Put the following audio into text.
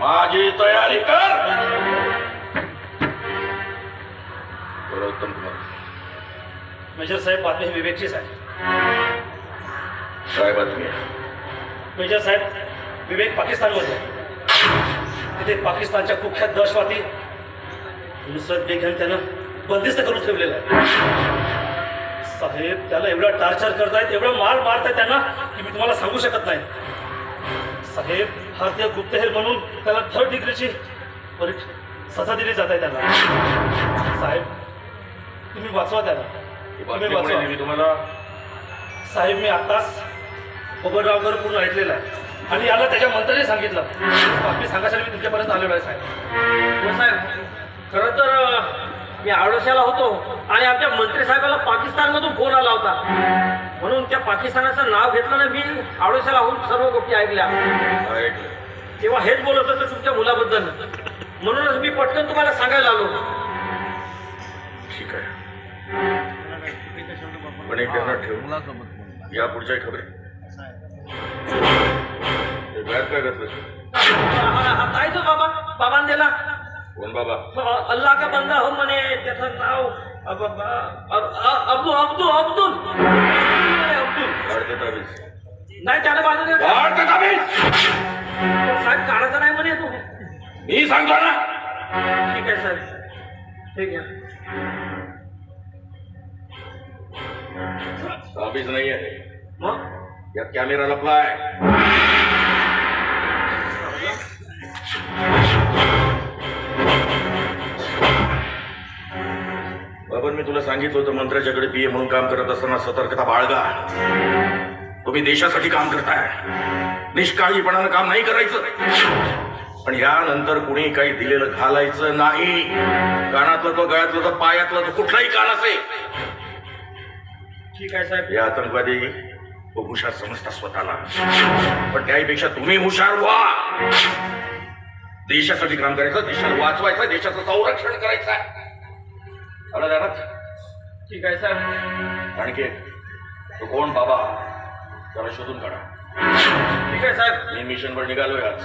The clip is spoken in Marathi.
माझी तयारी कर. उत्तम कुमार. मेजर साहेब, बातमी विवेकचीच आहे. काय बातमी आहे? मेजर साहेब, विवेक पाकिस्तानमध्ये तिथे पाकिस्तानच्या कुख्यात दहशतवादी नुसरत बेगम त्यानं बंदिस्त करून ठेवलेलं आहे. साहेब, त्याला एवढं टार्चर करतायत, एवढं मार मारतायत त्यांना की मी तुम्हाला सांगू शकत नाही. साहेब, भारतीय गुप्तहेर म्हणून त्याला 3rd डिग्रीची सजा दिली जात आहे त्याला. साहेब, तुम्ही वाचवा त्याला. तुम्ही वाचवा. मी तुम्हाला साहेब, मी आत्ताच बबनरावकर पूर्ण ऐकलेलं आहे आणि याला त्याच्या मंत्र्याने सांगितलं. बातमी सांगायसाठी मी तुमच्यापर्यंत आलेलो आहे साहेब. साहेब, खरं तर मी आडोशाला होतो आणि आमच्या मंत्री साहेबाला पाकिस्तानमधून फोन आला होता, म्हणून त्या पाकिस्तानाचं नाव घेतलं ना मी. आडोशाला होऊन सर्व गोष्टी ऐकल्या. तेव्हा हेच बोलत होतं तुमच्या मुलाबद्दल, म्हणूनच मी पटकन तुम्हाला सांगायला आलो. ठीक आहे, पण एक ध्यानात ठेव, या पुढच्या खबरी काय घातलं? हातायचो बाबा, बाबांनी दिला. कोण बाबा? अल्लाह का बंदा हो म्हणे. त्याचं नाव अब्दुल अब्दुल अब्दुल नाही. त्याला बाजूला साहेब काढायचं नाही म्हणे तू. मी सांगतो ना. ठीक आहे साहेब, ठीक आहे. ताबीज नाही आहे, मग यात कॅमेरा लपलाय. बाबा, मी तुला सांगितलं होतं मंत्र्याच्याकडे पीए म्हणून काम करत असताना सतर्कता बाळगा. तुम्ही देशासाठी काम करताय, निष्काळजीपणानं काम नाही करायचं. पण यानंतर कुणी काही दिलेलं घालायचं नाही. कानातलं तो, गळ्यातलं तो, पायातलं तो, कुठलाही कान असेल. ठीक आहे साहेब. या आतंकवादी हुशार समजतात स्वतःला, पण त्याहीपेक्षा तुम्ही हुशार व्हा. देशासाठी काम करायचं, देशाला वाचवायचं, देशाचं संरक्षण करायचं. आलं ध्यानात? ठीक आहे साहेब. आणखी तो कोण बाबा, त्याला शोधून काढा. ठीक आहे साहेब. मी मिशनवर निघालोय आज.